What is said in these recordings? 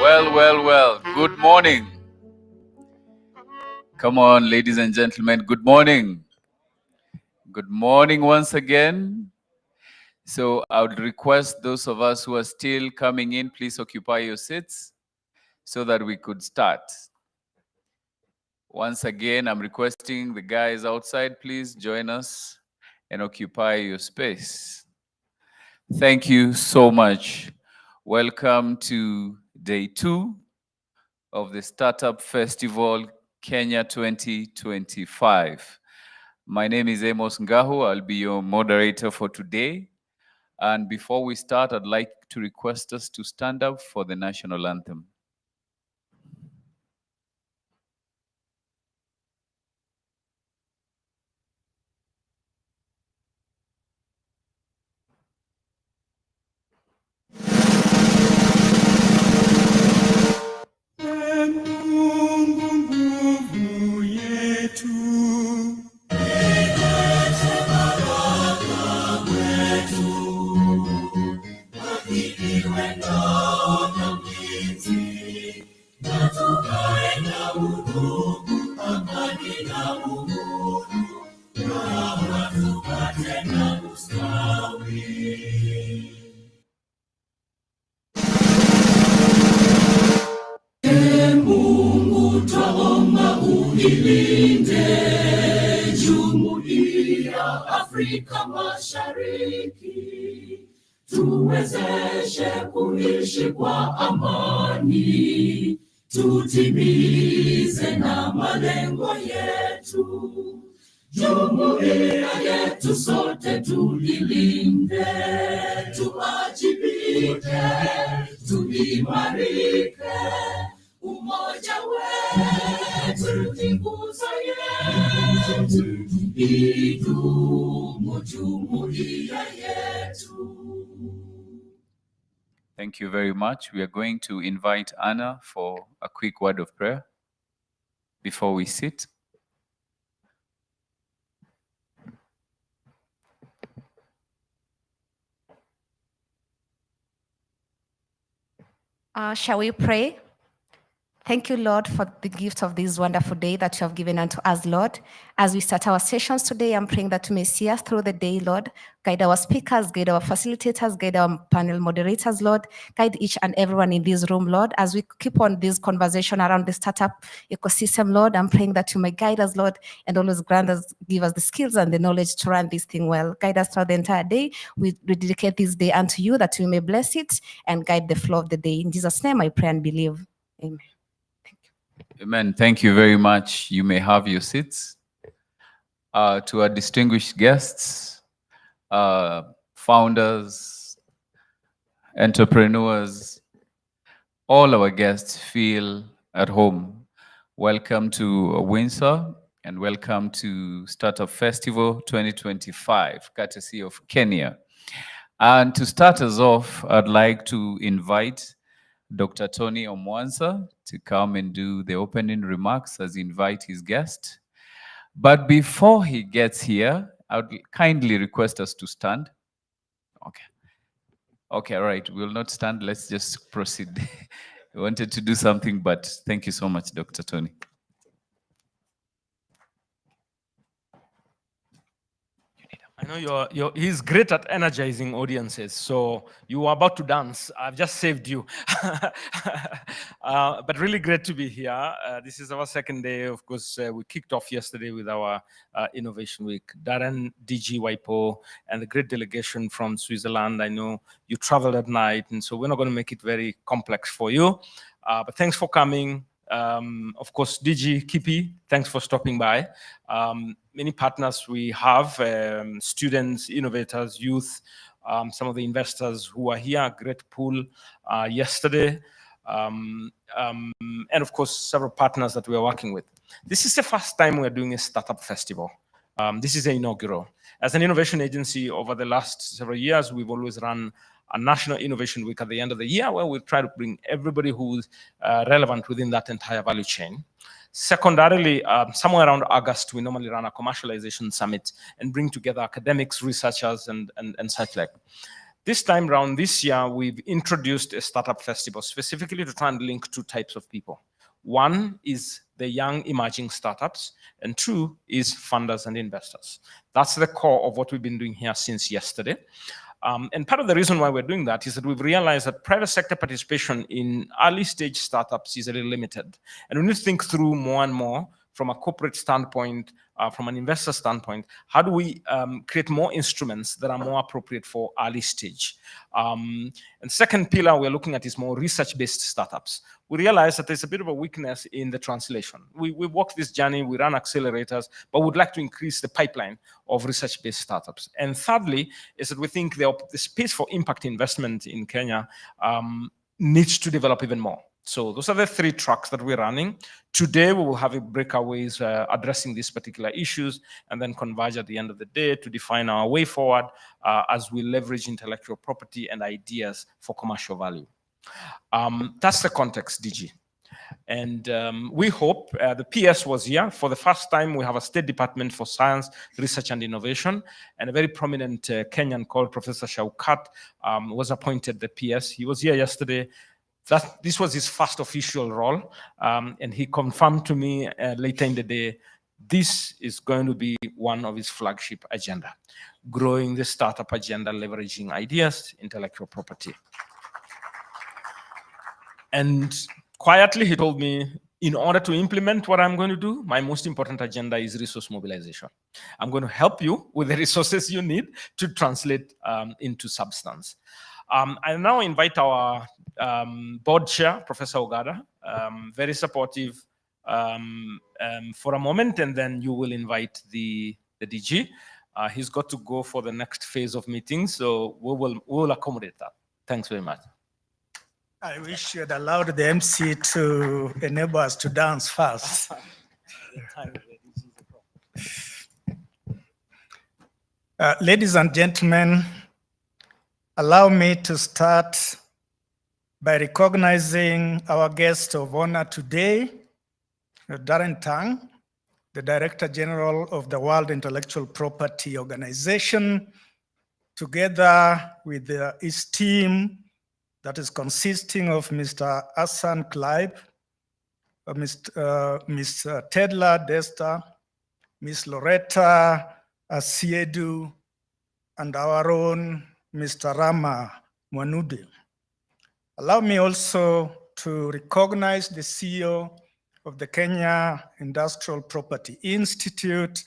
Well. Good morning. Come on, ladies and gentlemen. Good morning. Good morning once again. So I would request those of us who are still coming in, please occupy your seats so that we could start. Once again, I'm requesting the guys outside, please join us and occupy your space. Thank you so much. Welcome to day 2 of the Startup Festival Kenya 2025. My name is Amos Ngahu. I'll be your moderator for today. And before we start, I'd like to request us to stand up for the national anthem. Afrika Mashariki, tuwezeshe kuishi kwa amani, tutimize na malengo yetu. Jumuiya yetu sote tulilinde, tuajibike, tuimarike. Umoja wetu ni nguzo yetu, idumu jumuiya yetu. Thank you very much. We are going to invite Anna for a quick word of prayer before we sit. Shall we pray? Thank you, Lord, for the gift of this wonderful day that you have given unto us, Lord. As we start our sessions today, I'm praying that you may see us through the day, Lord. Guide our speakers, guide our facilitators, guide our panel moderators, Lord. Guide each and everyone in this room, Lord. As we keep on this conversation around the startup ecosystem, Lord, I'm praying that you may guide us, Lord, and always grant us, give us the skills and the knowledge to run this thing well. Guide us throughout the entire day. We dedicate this day unto you that we may bless it and guide the flow of the day. In Jesus' name, I pray and believe. Amen. Amen. Thank you very much. You may have your seats. To our distinguished guests, founders, entrepreneurs, all our guests feel at home. Welcome to Windsor and welcome to Startup Festival 2025, courtesy of Kenya. And to start us off, I'd like to invite Dr. Tony Omwansa to come and do the opening remarks as he invite his guest. But before he gets here, I would kindly request us to stand. Okay, all right, we'll not stand. Let's just proceed. I wanted to do something, but thank you so much, Dr. Tony. I know he's great at energizing audiences, so you were about to dance. I've just saved you. But really great to be here. This is our second day. Of course, we kicked off yesterday with our Innovation Week. Darren, DG Waipo, and the great delegation from Switzerland. I know you traveled at night, and so we're not going to make it very complex for you. But thanks for coming. Of course, DG Kipi, thanks for stopping by. Many partners we have, students, innovators, youth, some of the investors who are here, great pool yesterday, and of course, several partners that we are working with. This is the first time we're doing a startup festival. This is an inaugural. As an innovation agency over the last several years, we've always run a National Innovation Week at the end of the year where we try to bring everybody who's relevant within that entire value chain. Secondarily, somewhere around August, we normally run a commercialization summit and bring together academics, researchers, and such like. This time round, this year, we've introduced a startup festival specifically to try and link two types of people. One is the young emerging startups, and two is funders and investors. That's the core of what we've been doing here since yesterday. And part of the reason why we're doing that is that we've realized that private sector participation in early stage startups is a little limited. And we need to think through more and more from a corporate standpoint, from an investor standpoint, how do we create more instruments that are more appropriate for early stage? And second pillar we're looking at is more research-based startups. We realize that there's a bit of a weakness in the translation. We walk this journey, we run accelerators, but we'd like to increase the pipeline of research-based startups. And thirdly, is that we think the space for impact investment in Kenya needs to develop even more. So those are the three tracks that we're running. Today, we will have a breakaways addressing these particular issues and then converge at the end of the day to define our way forward as we leverage intellectual property and ideas for commercial value. That's the context, DG. And we hope, the PS was here. For the first time, we have a State Department for Science, Research and Innovation, and a very prominent Kenyan called Professor Shaukat was appointed the PS. He was here yesterday. This was his first official role, and he confirmed to me later in the day, this is going to be one of his flagship agenda, growing the startup agenda, leveraging ideas, intellectual property. And quietly, he told me, in order to implement what I'm going to do, my most important agenda is resource mobilization. I'm going to help you with the resources you need to translate into substance. I now invite our board chair, Professor Ogada, very supportive for a moment, and then you will invite the DG. He's got to go for the next phase of meetings, so we will accommodate that. Thanks very much. I wish you had allowed the MC to enable us to dance fast. Ladies and gentlemen, allow me to start by recognizing our guest of honor today, Darren Tang, the Director General of the World Intellectual Property Organization, together with his team that is consisting of Mr. Hassan Clive, Ms. Tedla Desta, Ms. Loretta Asiedu, and our own Mr. Rama Mwanude. Allow me also to recognize the CEO of the Kenya Industrial Property Institute,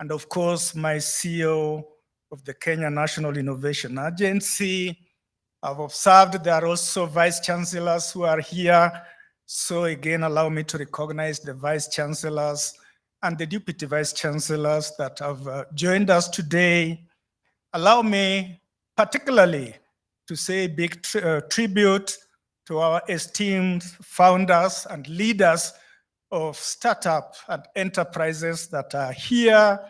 and of course, my CEO of the Kenya National Innovation Agency. I've observed there are also vice chancellors who are here. So again, allow me to recognize the vice chancellors and the deputy vice chancellors that have joined us today. Allow me particularly to say a big tribute to our esteemed founders and leaders of startup and enterprises that are here.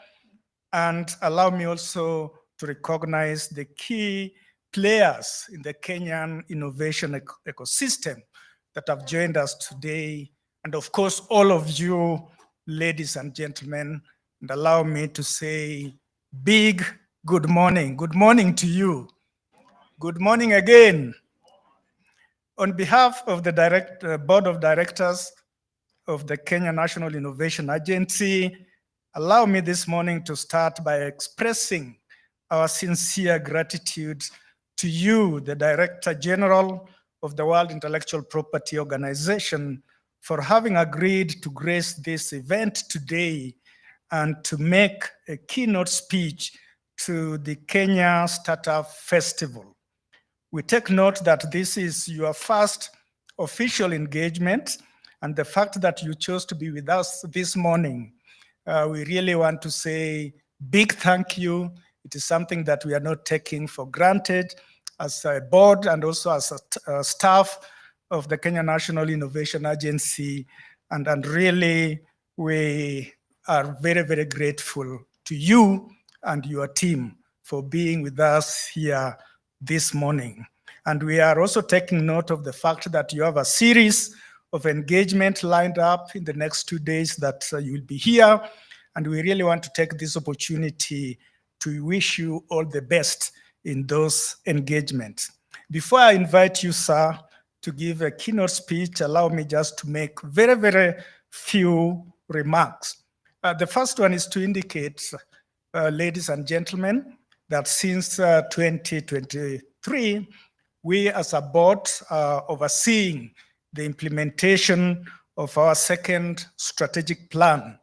And allow me also to recognize the key players in the Kenyan innovation ecosystem that have joined us today. And of course, all of you, ladies and gentlemen, and allow me to say big good morning. Good morning to you. Good morning again. On behalf of the Board of Directors of the Kenya National Innovation Agency, allow me this morning to start by expressing our sincere gratitude to you, the Director General of the World Intellectual Property Organization, for having agreed to grace this event today and to make a keynote speech to the Kenya Startup Festival. We take note that this is your first official engagement, and the fact that you chose to be with us this morning, we really want to say big thank you. It is something that we are not taking for granted as a board and also as a staff of the Kenya National Innovation Agency. And really, we are very, very grateful to you and your team for being with us here this morning. And we are also taking note of the fact that you have a series of engagement lined up in the next 2 days that you'll be here. And we really want to take this opportunity to wish you all the best in those engagements. Before I invite you, sir, to give a keynote speech, allow me just to make very, very few remarks. The first one is to indicate, ladies and gentlemen, that since 2023, we as a board are overseeing the implementation of our second strategic plan.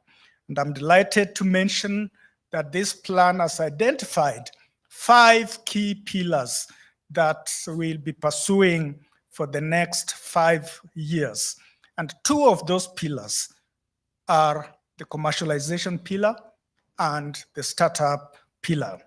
And I'm delighted to mention that this plan has identified 5 key pillars that we'll be pursuing for the next 5 years. And 2 of those pillars are the commercialization pillar and the startup pillar.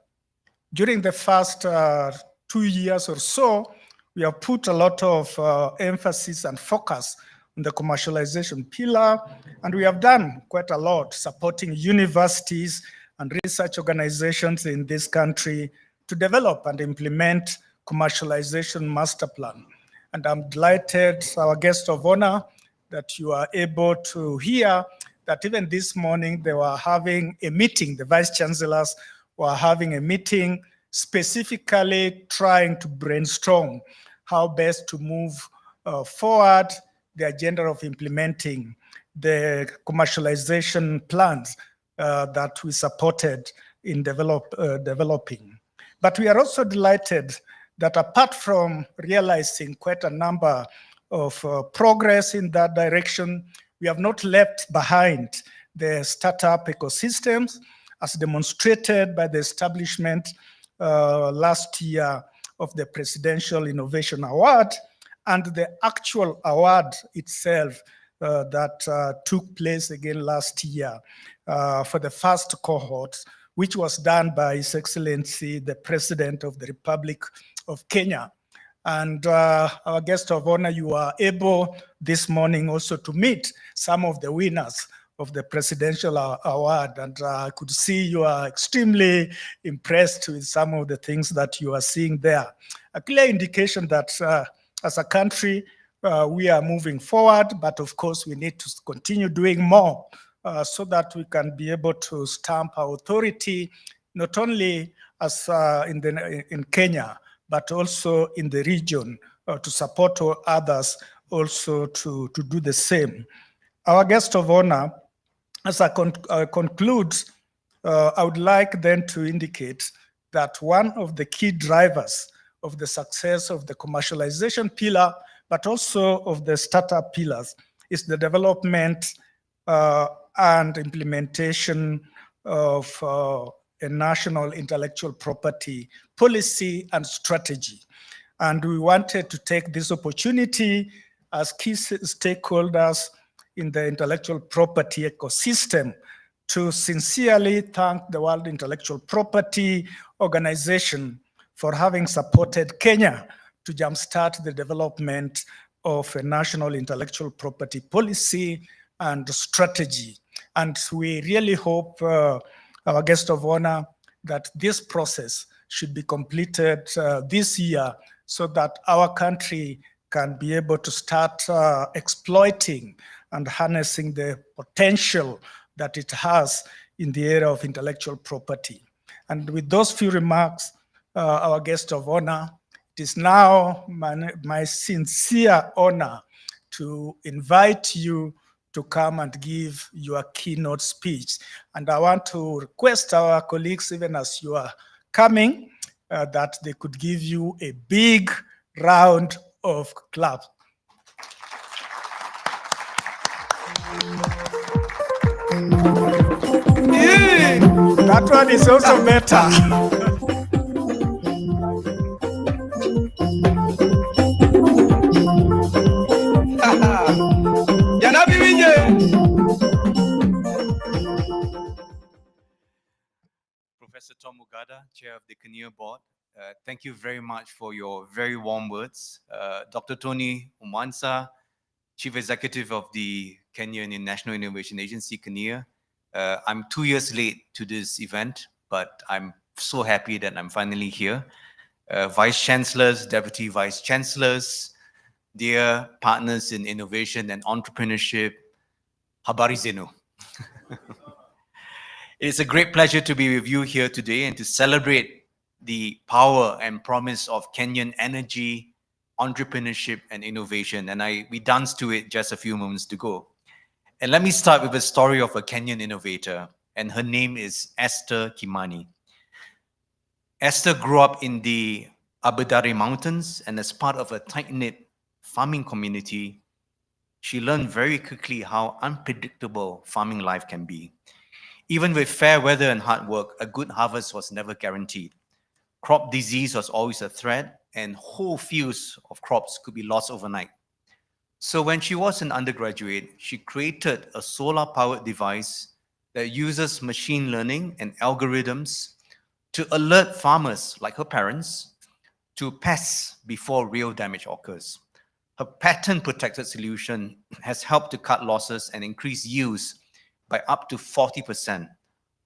During the first 2 years or so, we have put a lot of emphasis and focus on the commercialization pillar, and we have done quite a lot supporting universities and research organizations in this country to develop and implement commercialization master plan. And I'm delighted, our guest of honor, that you are able to hear that even this morning they were having a meeting, the vice chancellors were having a meeting specifically trying to brainstorm how best to move forward the agenda of implementing the commercialization plans that we supported in developing. But we are also delighted that apart from realizing quite a number of progress in that direction, we have not left behind the startup ecosystems as demonstrated by the establishment last year of the Presidential Innovation Award and the actual award itself that took place again last year for the first cohort, which was done by His Excellency, the President of the Republic of Kenya. And our guest of honor, you are able this morning also to meet some of the winners of the Presidential Award. And I could see you are extremely impressed with some of the things that you are seeing there. A clear indication that as a country, we are moving forward, but of course we need to continue doing more so that we can be able to stamp our authority, not only as in Kenya, but also in the region to support others also to do the same. Our guest of honor, as I conclude, I would like then to indicate that one of the key drivers of the success of the commercialization pillar, but also of the startup pillars, is the development and implementation of a national intellectual property policy and strategy. And we wanted to take this opportunity as key stakeholders in the intellectual property ecosystem to sincerely thank the World Intellectual Property Organization for having supported Kenya to jumpstart the development of a national intellectual property policy and strategy. And we really hope, our guest of honor, that this process should be completed this year so that our country can be able to start exploiting and harnessing the potential that it has in the area of intellectual property. And with those few remarks, our guest of honor, it is now my sincere honor to invite you to come and give your keynote speech. And I want to request our colleagues, even as you are coming, that they could give you a big round of claps. Yeah, that one is also better. Professor Tom Mugada, Chair of the Kenya Board. Thank you very much for your very warm words. Dr. Tony Umansa, Chief Executive of the Kenyan National Innovation Agency, Kenya. I'm 2 years late to this event, but I'm so happy that I'm finally here. Vice Chancellors, Deputy Vice Chancellors, dear partners in innovation and entrepreneurship, habari zenu. It is a great pleasure to be with you here today and to celebrate the power and promise of Kenyan energy, entrepreneurship, and innovation. And we danced to it just a few moments ago. And let me start with a story of a Kenyan innovator, and her name is Esther Kimani. Esther grew up in the Aberdare Mountains, and as part of a tight-knit farming community, she learned very quickly how unpredictable farming life can be. Even with fair weather and hard work, a good harvest was never guaranteed. Crop disease was always a threat, and whole fields of crops could be lost overnight. So when she was an undergraduate, she created a solar-powered device that uses machine learning and algorithms to alert farmers, like her parents, to pests before real damage occurs. Her patent-protected solution has helped to cut losses and increase yields by up to 40%,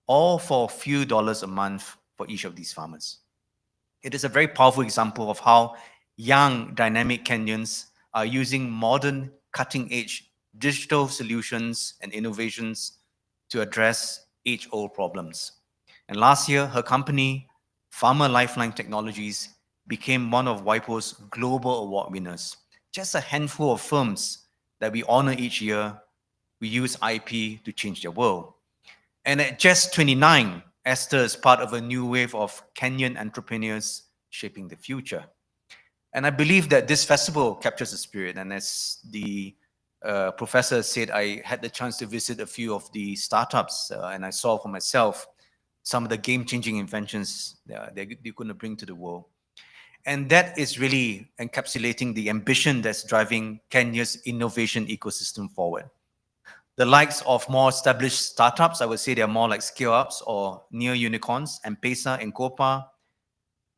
all for a few dollars a month for each of these farmers. It is a very powerful example of how young, dynamic Kenyans are using modern, cutting-edge digital solutions and innovations to address age-old problems. And last year, her company, Farmer Lifeline Technologies, became one of WIPO's global award winners. Just a handful of firms that we honor each year, we use IP to change the world. And at just 29, Esther is part of a new wave of Kenyan entrepreneurs shaping the future. And I believe that this festival captures the spirit. And as the professor said, I had the chance to visit a few of the startups, and I saw for myself some of the game-changing inventions they're going to bring to the world. And that is really encapsulating the ambition that's driving Kenya's innovation ecosystem forward. The likes of more established startups, I would say they're more like scale-ups or near unicorns, M-Pesa and Copa,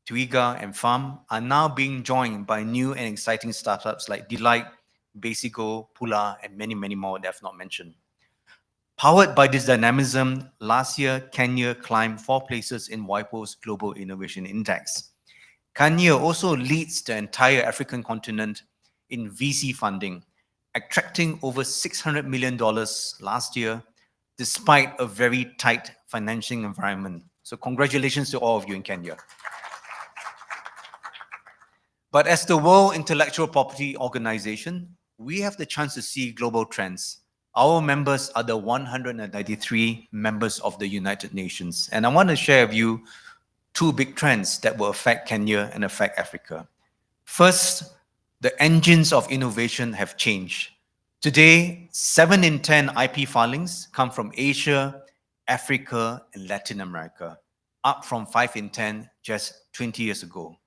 Twiga and Farm, are now being joined by new and exciting startups like Delight, Basigo, Pula, and many, many more that I've not mentioned. Powered by this dynamism, last year, Kenya climbed 4 places in WIPO's Global Innovation Index. Kenya also leads the entire African continent in VC funding, attracting over $600 million last year, despite a very tight financing environment. So congratulations to all of you in Kenya. But as the World Intellectual Property Organization, we have the chance to see global trends. Our members are the 193 members of the United Nations. And I want to share with you 2 big trends that will affect Kenya and affect Africa. First, the engines of innovation have changed. Today, 7 in 10 IP filings come from Asia, Africa, and Latin America, up from 5 in 10 just 20 years ago.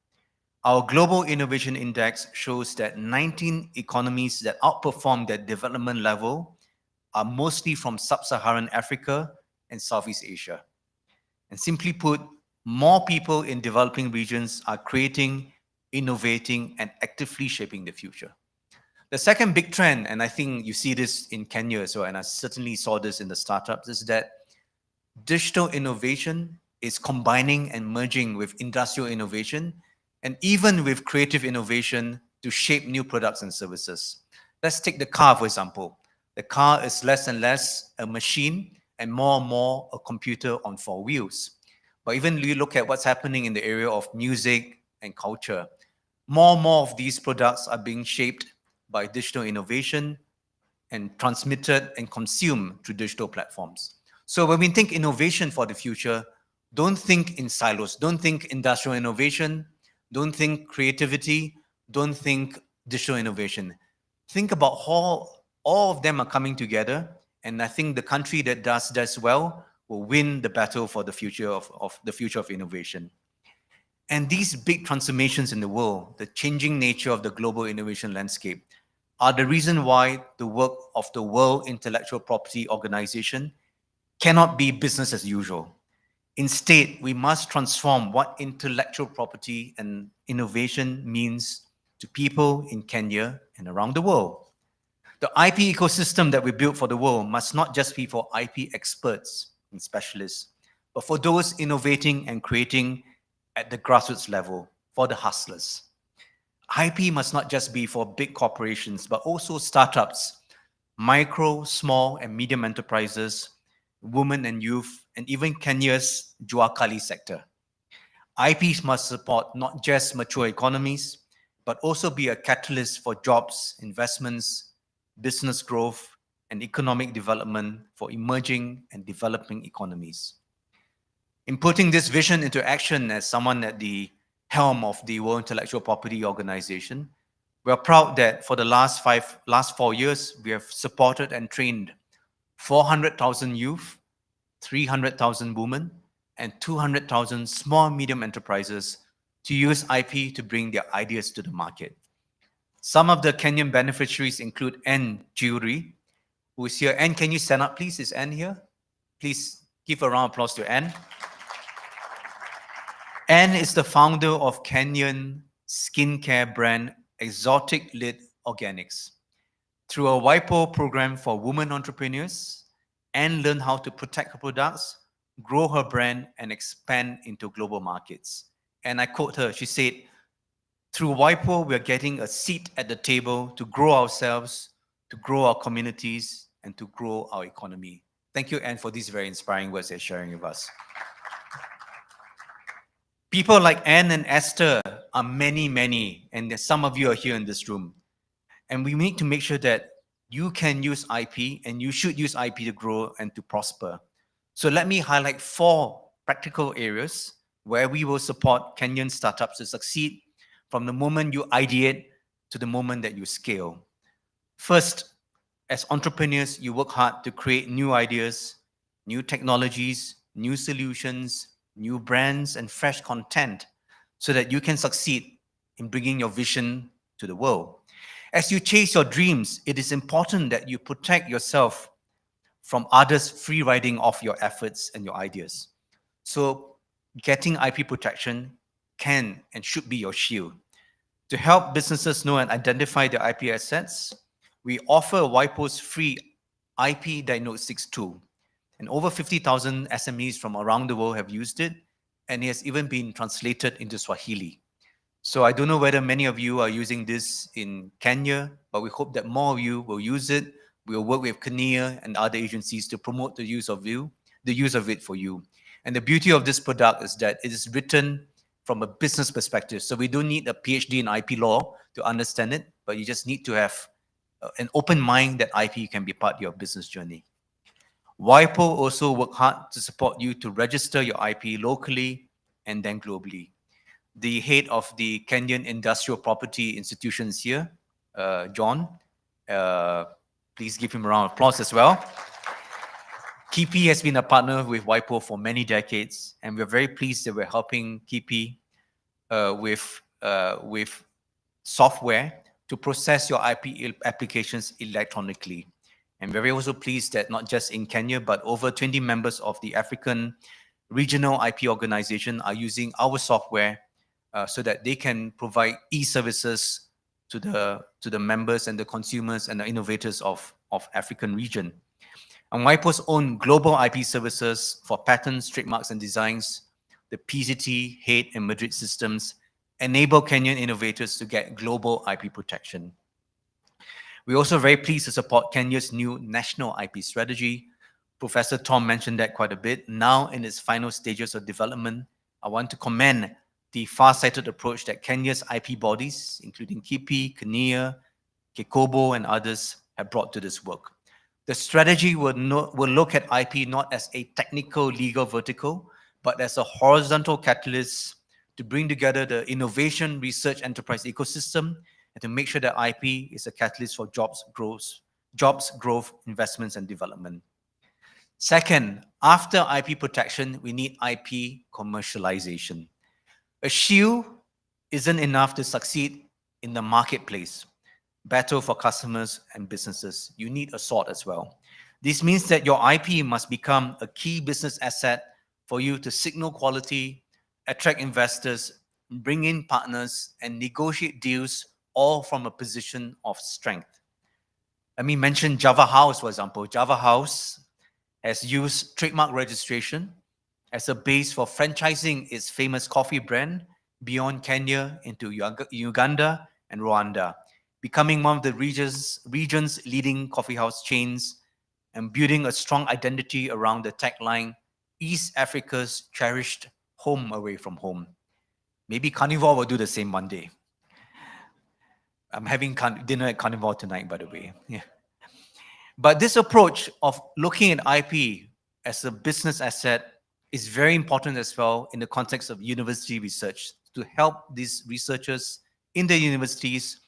Our Global Innovation Index shows that 19 economies that outperform their development level are mostly from Sub-Saharan Africa and Southeast Asia. And simply put, more people in developing regions are creating, innovating, and actively shaping the future. The second big trend, and I think you see this in Kenya as well, and I certainly saw this in the startups, is that digital innovation is combining and merging with industrial innovation and even with creative innovation to shape new products and services. Let's take the car, for example. The car is less and less a machine and more a computer on 4 wheels. But even you look at what's happening in the area of music and culture, more of these products are being shaped by digital innovation and transmitted and consumed through digital platforms. So when we think innovation for the future, don't think in silos. Don't think industrial innovation. Don't think creativity. Don't think digital innovation. Think about how all of them are coming together. And I think the country that does this well will win the battle for the future of innovation. And these big transformations in the world, the changing nature of the global innovation landscape, are the reason why the work of the World Intellectual Property Organization cannot be business as usual. Instead, we must transform what intellectual property and innovation means to people in Kenya and around the world. The IP ecosystem that we build for the world must not just be for IP experts and specialists, but for those innovating and creating at the grassroots level, for the hustlers. IP must not just be for big corporations, but also startups, micro, small, and medium enterprises, women and youth, and even Kenya's Jua Kali sector. IPs must support not just mature economies, but also be a catalyst for jobs, investments, business growth, and economic development for emerging and developing economies. In putting this vision into action as someone at the helm of the World Intellectual Property Organization, we are proud that for the last 4 years, we have supported and trained 400,000 youth, 300,000 women, and 200,000 small medium enterprises to use IP to bring their ideas to the market. Some of the Kenyan beneficiaries include Anne Jewelry, who is here. Anne, can you stand up, please? Is Anne here? Please give a round of applause to Anne. Anne is the founder of Kenyan skincare brand Exotic Lit Organics. Through a WIPO program for women entrepreneurs, Anne learned how to protect her products, grow her brand, and expand into global markets. And I quote her, she said, "Through WIPO, we're getting a seat at the table to grow ourselves, to grow our communities, and to grow our economy." Thank you, Anne, for these very inspiring words you're sharing with us. People like Anne and Esther are many, and some of you are here in this room. And we need to make sure that you can use IP and you should use IP to grow and to prosper. So let me highlight 4 practical areas where we will support Kenyan startups to succeed from the moment you ideate to the moment that you scale. First, as entrepreneurs, you work hard to create new ideas, new technologies, new solutions, new brands, and fresh content so that you can succeed in bringing your vision to the world. As you chase your dreams, it is important that you protect yourself from others free riding off your efforts and your ideas. So getting IP protection can and should be your shield. To help businesses know and identify their IP assets, we offer WIPO's free IP diagnostics tool. And over 50,000 SMEs from around the world have used it, and it has even been translated into Swahili. So I don't know whether many of you are using this in Kenya, but we hope that more of you will use it. We'll work with Kenya and other agencies to promote the use of it for you. And the beauty of this product is that it is written from a business perspective. So we don't need a PhD in IP law to understand it, but you just need to have an open mind that IP can be part of your business journey. WIPO also work hard to support you to register your IP locally and then globally. The head of the Kenyan Industrial Property Institutions here, John. Please give him a round of applause as well. Kipi has been a partner with WIPO for many decades, and we're very pleased that we're helping Kipi with software to process your IP applications electronically. And we're also pleased that not just in Kenya, but over 20 members of the African Regional IP Organization are using our software so that they can provide e-services to the members and the consumers and the innovators of African region. And WIPO's own global IP services for patents, trademarks, and designs, the PCT, Hague, and Madrid systems enable Kenyan innovators to get global IP protection. We're also very pleased to support Kenya's new national IP strategy. Professor Tom mentioned that quite a bit. Now in its final stages of development, I want to commend the far-sighted approach that Kenya's IP bodies, including KIPI, KENIA, Kekobo, and others, have brought to this work. The strategy will look at IP not as a technical legal vertical, but as a horizontal catalyst to bring together the innovation, research, enterprise ecosystem, and to make sure that IP is a catalyst for jobs, growth, investments, and development. Second, after IP protection, we need IP commercialization. A shield isn't enough to succeed in the marketplace, battle for customers and businesses. You need a sword as well. This means that your IP must become a key business asset for you to signal quality, attract investors, bring in partners, and negotiate deals, all from a position of strength. Let me mention Java House, for example. Java House has used trademark registration as a base for franchising its famous coffee brand beyond Kenya into Uganda and Rwanda, becoming one of the region's leading coffee house chains and building a strong identity around the tagline, East Africa's cherished home away from home. Maybe Carnivore will do the same one day. I'm having dinner at Carnivore tonight, by the way. Yeah. But this approach of looking at IP as a business asset is very important as well in the context of university research to help these researchers in the universities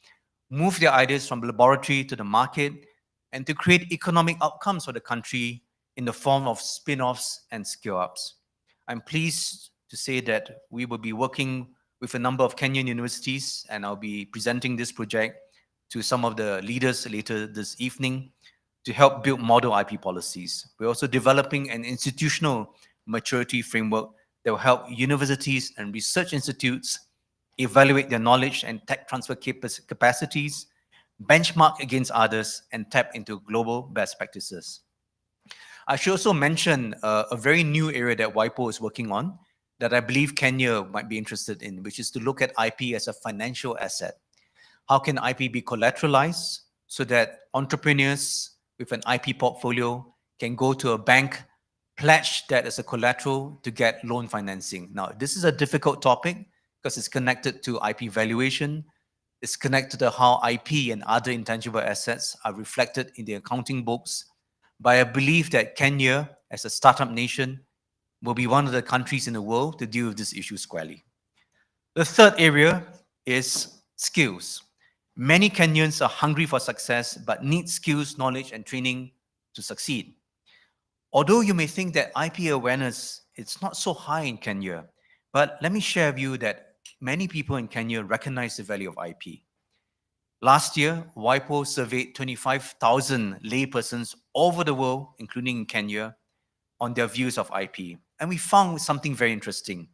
move their ideas from laboratory to the market and to create economic outcomes for the country in the form of spin-offs and scale-ups. I'm pleased to say that we will be working with a number of Kenyan universities, and I'll be presenting this project to some of the leaders later this evening to help build model IP policies. We're also developing an institutional maturity framework that will help universities and research institutes evaluate their knowledge and tech transfer capacities, benchmark against others, and tap into global best practices. I should also mention a very new area that WIPO is working on that I believe Kenya might be interested in, which is to look at IP as a financial asset. How can IP be collateralized so that entrepreneurs with an IP portfolio can go to a bank, pledge that as a collateral to get loan financing? Now, this is a difficult topic because it's connected to IP valuation. It's connected to how IP and other intangible assets are reflected in the accounting books. But I believe that Kenya, as a startup nation, will be one of the countries in the world to deal with this issue squarely. The third area is skills. Many Kenyans are hungry for success, but need skills, knowledge, and training to succeed. Although you may think that IP awareness is not so high in Kenya, but let me share with you that many people in Kenya recognize the value of IP. Last year, WIPO surveyed 25,000 laypersons over the world, including in Kenya, on their views of IP. And we found something very interesting.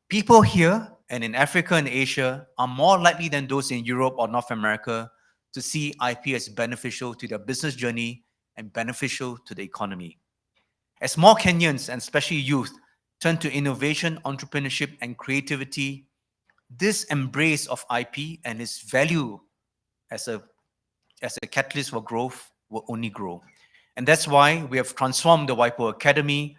People here and in Africa and Asia are more likely than those in Europe or North America to see IP as beneficial to their business journey and beneficial to the economy. As more Kenyans, and especially youth, turn to innovation, entrepreneurship, and creativity, this embrace of IP and its value as a catalyst for growth will only grow. And that's why we have transformed the WIPO Academy,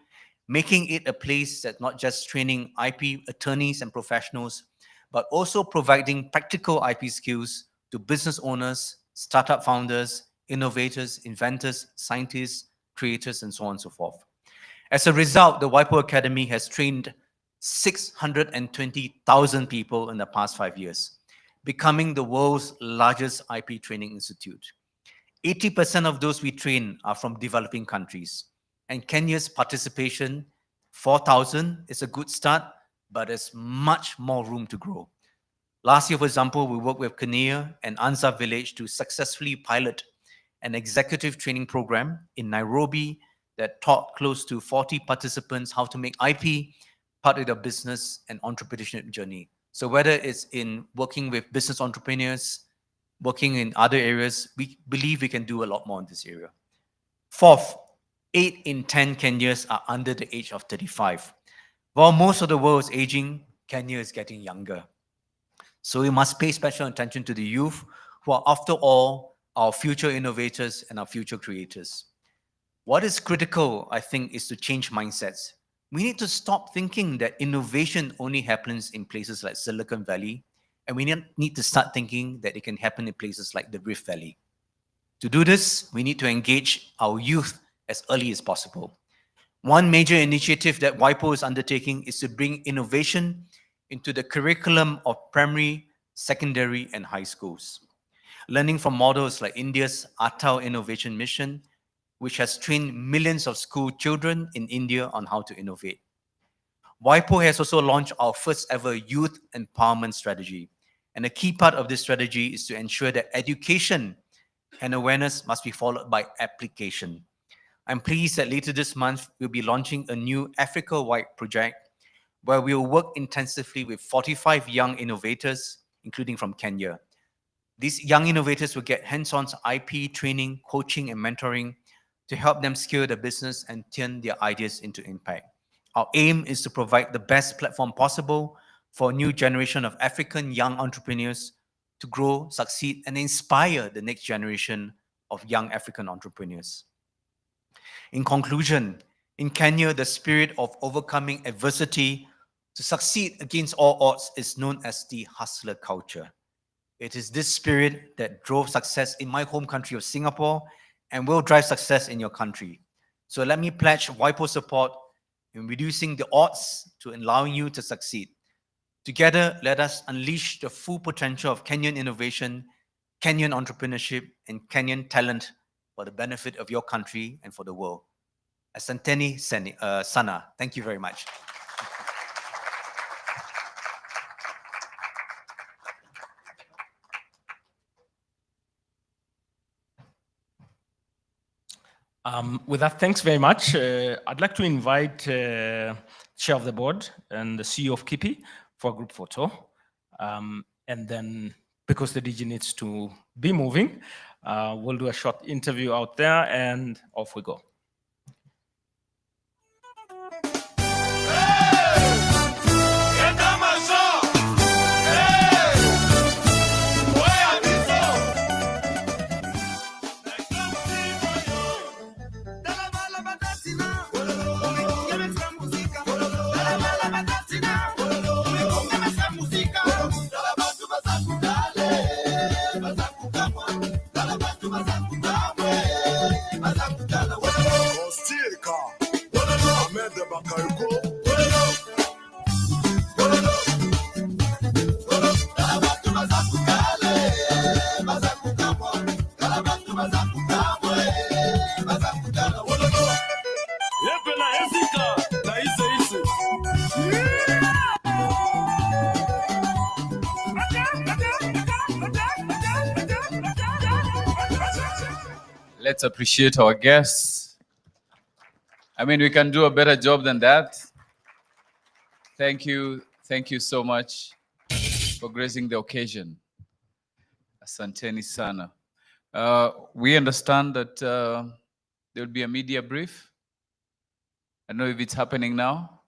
making it a place that's not just training IP attorneys and professionals, but also providing practical IP skills to business owners, startup founders, innovators, inventors, scientists, creators, and so on and so forth. As a result, the WIPO Academy has trained 620,000 people in the past 5 years, becoming the world's largest IP training institute. 80% of those we train are from developing countries. And Kenya's participation, 4,000, is a good start, but there's much more room to grow. Last year, for example, we worked with Kenya and Anza Village to successfully pilot an executive training program in Nairobi that taught close to 40 participants how to make IP part of their business and entrepreneurship journey. So whether it's in working with business entrepreneurs, working in other areas, we believe we can do a lot more in this area. Fourth, 8 in 10 Kenyans are under the age of 35. While most of the world is aging, Kenya is getting younger. So we must pay special attention to the youth, who are, after all, our future innovators and our future creators. What is critical, I think, is to change mindsets. We need to stop thinking that innovation only happens in places like Silicon Valley, and we need to start thinking that it can happen in places like the Rift Valley. To do this, we need to engage our youth as early as possible. One major initiative that WIPO is undertaking is to bring innovation into the curriculum of primary, secondary, and high schools. Learning from models like India's Atal Innovation Mission, which has trained millions of school children in India on how to innovate. WIPO has also launched our first ever youth empowerment strategy. And a key part of this strategy is to ensure that education and awareness must be followed by application. I'm pleased that later this month, we'll be launching a new Africa-wide project where we'll work intensively with 45 young innovators, including from Kenya. These young innovators will get hands-on IP training, coaching, and mentoring to help them scale their business and turn their ideas into impact. Our aim is to provide the best platform possible for a new generation of African young entrepreneurs to grow, succeed, and inspire the next generation of young African entrepreneurs. In conclusion, in Kenya, the spirit of overcoming adversity To succeed against all odds is known as the hustler culture. It is this spirit that drove success in my home country of Singapore and will drive success in your country. So let me pledge WIPO support in reducing the odds to allowing you to succeed. Together, let us unleash the full potential of Kenyan innovation, Kenyan entrepreneurship, and Kenyan talent for the benefit of your country and for the world. Asanteni Sana. Thank you very much. With that, thanks very much. I'd like to invite Chair of the Board and the CEO of KIPI for a group photo. And then, because the DG needs to be moving, we'll do a short interview out there and off we go. Let's appreciate our guests. I mean, we can do a better job than that. Thank you so much for gracing the occasion. Asanteni sana. We understand that there will be a media brief. I don't know if it's happening now.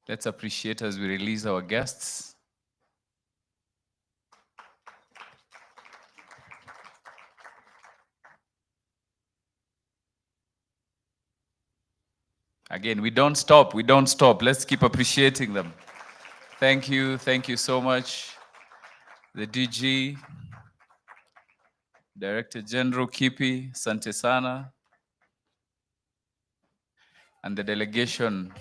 Let's appreciate as we release our guests. Again, we don't stop. Let's keep appreciating them. Thank you so much. The DG, Director General KIPI, Asante sana, and the delegation,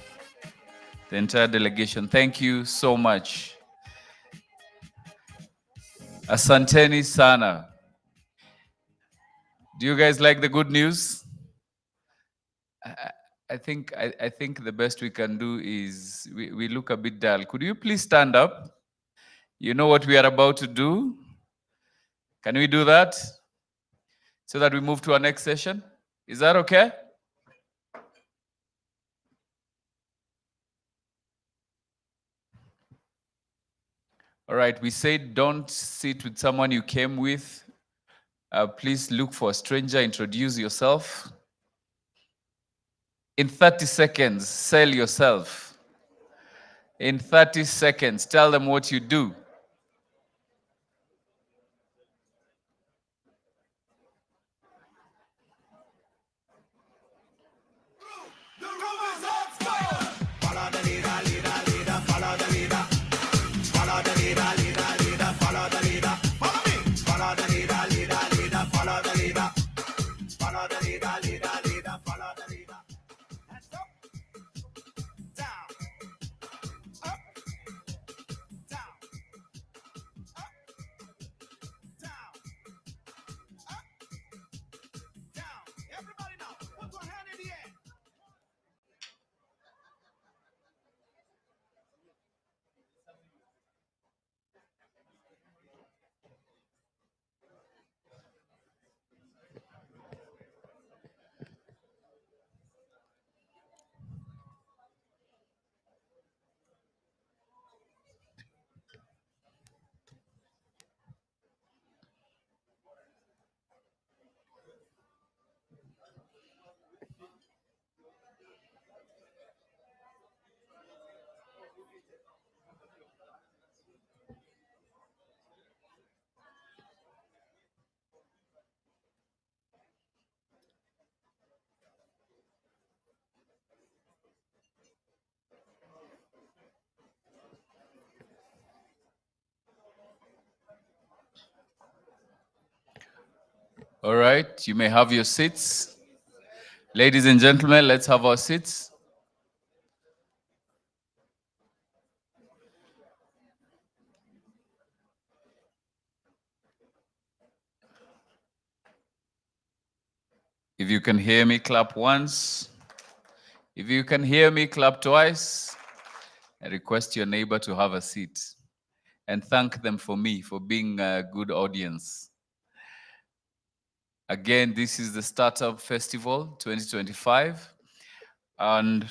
the entire delegation. Thank you so much. Asanteni sana. Do you guys like the good news? I think the best we can do is we look a bit dull. Could you please stand up? You know what we are about to do? Can we do that? So that we move to our next session? Is that okay? All right, we said don't sit with someone you came with. Please look for a stranger, introduce yourself. In 30 seconds, sell yourself. In 30 seconds, tell them what you do. All right, you may have your seats. Ladies and gentlemen, let's have our seats. If you can hear me, clap once. If you can hear me, clap twice. I request your neighbor to have a seat and thank them for me for being a good audience. Again, this is the Startup Festival 2025, and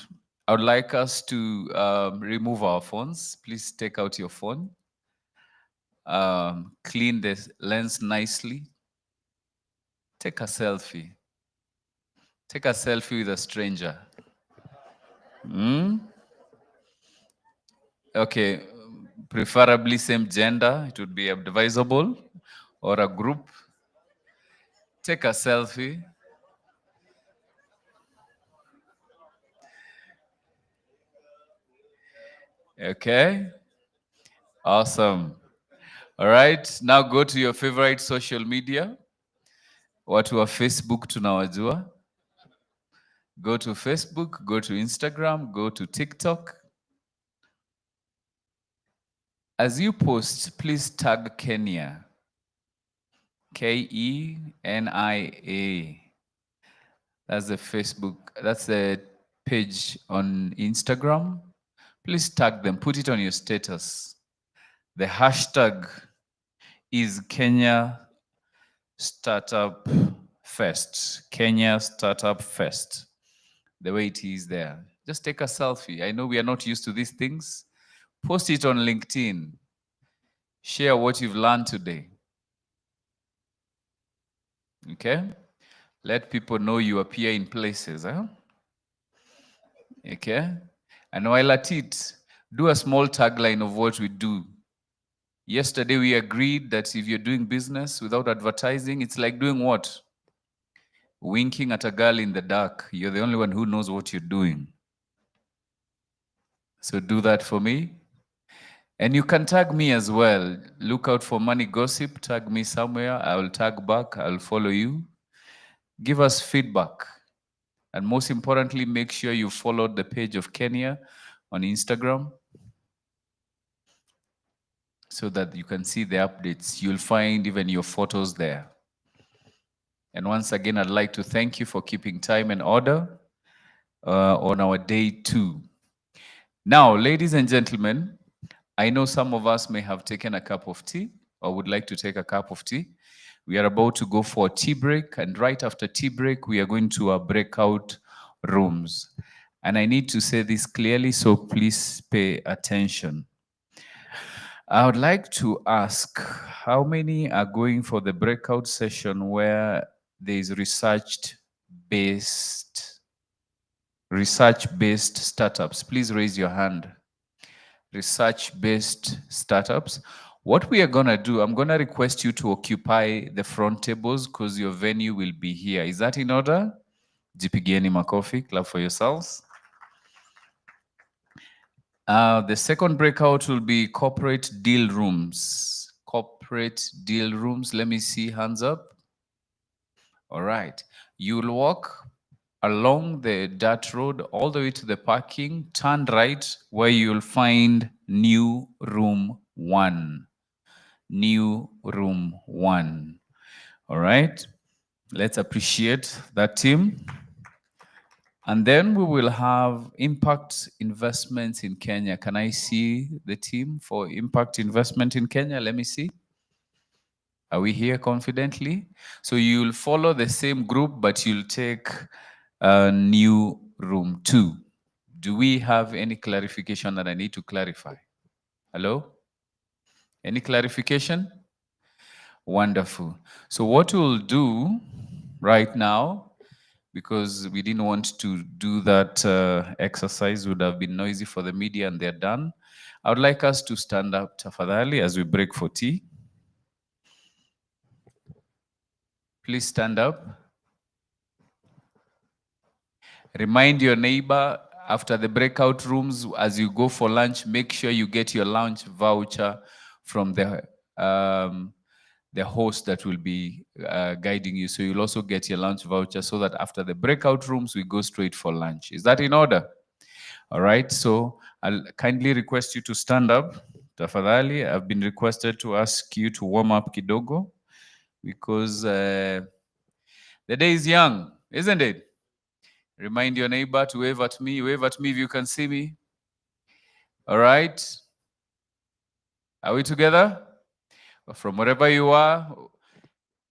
I would like us to remove our phones. Please take out your phone. Clean the lens nicely. Take a selfie. Take a selfie with a stranger. Okay, preferably same gender. It would be advisable, or a group. Take a selfie. Okay. Awesome. All right. Now go to your favorite social media. Watu wa Facebook tunawajua. Go to Facebook, go to Instagram, go to TikTok. As you post, please tag Kenya. Kenia. That's the Facebook, that's the page on Instagram. Please tag them, put it on your status. The hashtag is Kenya Startup Fest. Kenya Startup Fest. The way it is there. Just take a selfie. I know we are not used to these things. Post it on LinkedIn. Share what you've learned today. Okay? Let people know you appear in places. Huh? Okay? And while at it, do a small tagline of what we do. Yesterday, we agreed that if you're doing business without advertising, it's like doing what? Winking at a girl in the dark. You're the only one who knows what you're doing. So do that for me. And you can tag me as well. Look out for Money Gossip. Tag me somewhere. I will tag back. I'll follow you. Give us feedback. And most importantly, make sure you follow the page of Kenya on Instagram so that you can see the updates. You'll find even your photos there. And once again, I'd like to thank you for keeping time and order on our day 2. Now, ladies and gentlemen, I know some of us may have taken a cup of tea or would like to take a cup of tea. We are about to go for a tea break, and right after tea break, we are going to our breakout rooms. And I need to say this clearly, so please pay attention. I would like to ask, how many are going for the breakout session where there is research-based startups? Please raise your hand. Research-based startups. What we are going to do, I'm going to request you to occupy the front tables because your venue will be here. Is that in order? Jipigieni makofi, clap for yourselves. The second breakout will be corporate deal rooms. Corporate deal rooms. Let me see hands up. All right. You'll walk along the dirt road all the way to the parking, turn right where you'll find new room 1. New room 1. All right. Let's appreciate that team. And then we will have impact investments in Kenya. Can I see the team for impact investment in Kenya? Let me see. Are we here confidently? So you'll follow the same group, but you'll take a new room 2. Do we have any clarification that I need to clarify? Hello? Any clarification? Wonderful. So what we'll do right now, because we didn't want to do that exercise, would have been noisy for the media and they're done. I would like us to stand up tafadhali as we break for tea. Please stand up. Remind your neighbor after the breakout rooms, as you go for lunch, make sure you get your lunch voucher from the the host that will be guiding you. So you'll also get your lunch voucher so that after the breakout rooms, we go straight for lunch. Is that in order? All right, so I'll kindly request you to stand up. Tafadhali, I've been requested to ask you to warm up kidogo because the day is young, isn't it? Remind your neighbor to wave at me. Wave at me if you can see me. All right. Are we together? From wherever you are,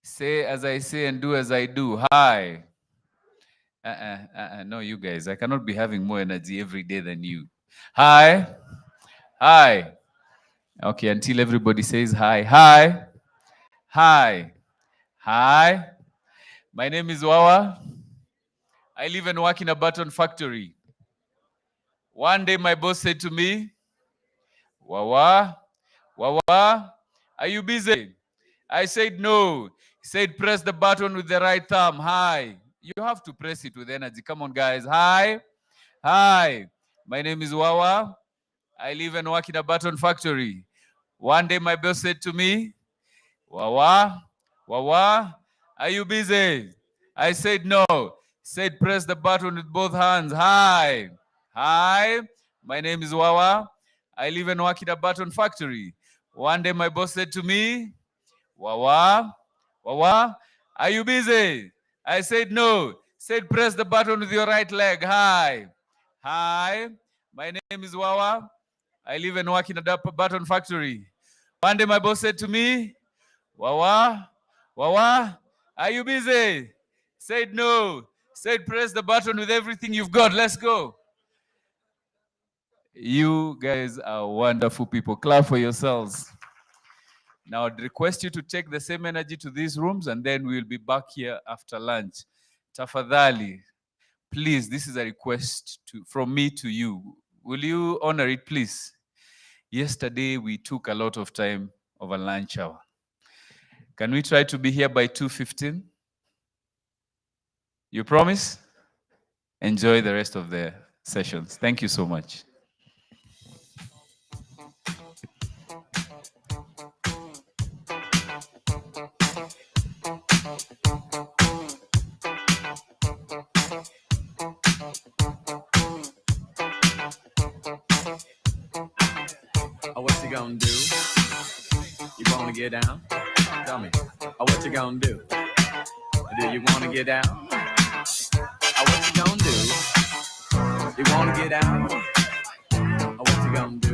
say as I say and do as I do. Hi. No, you guys, I cannot be having more energy every day than you. Hi. Hi. Okay, until everybody says hi. Hi. Hi. Hi. My name is Wawa. I live and work in a button factory. One day my boss said to me, Wawa, Wawa, are you busy? I said no. He said, press the button with the right thumb. Hi. You have to press it with energy. Come on, guys. Hi. Hi. My name is Wawa. I live and work in a button factory. One day my boss said to me, Wawa, Wawa, are you busy? I said no. He said, press the button with both hands. Hi. Hi. My name is Wawa. I live and work in a button factory. One day my boss said to me, Wawa, Wawa, are you busy? I said no. He said, press the button with your right leg. Hi. Hi. My name is Wawa. I live and work in a button factory. One day my boss said to me, Wawa, Wawa, are you busy? Said no. Said press the button with everything you've got. Let's go. You guys are wonderful people. Clap for yourselves. Now I'd request you to take the same energy to these rooms and then we'll be back here after lunch. Tafadhali, please, this is a request from me to you. Will you honor it, please? Yesterday, we took a lot of time over lunch hour. Can we try to be here by 2:15? You promise? Enjoy the rest of the sessions. Thank you so much. What you gonna do? You wanna get down? Tell me. What you gonna do? Do you wanna get down? What you gonna do? You wanna get down? What you gonna do?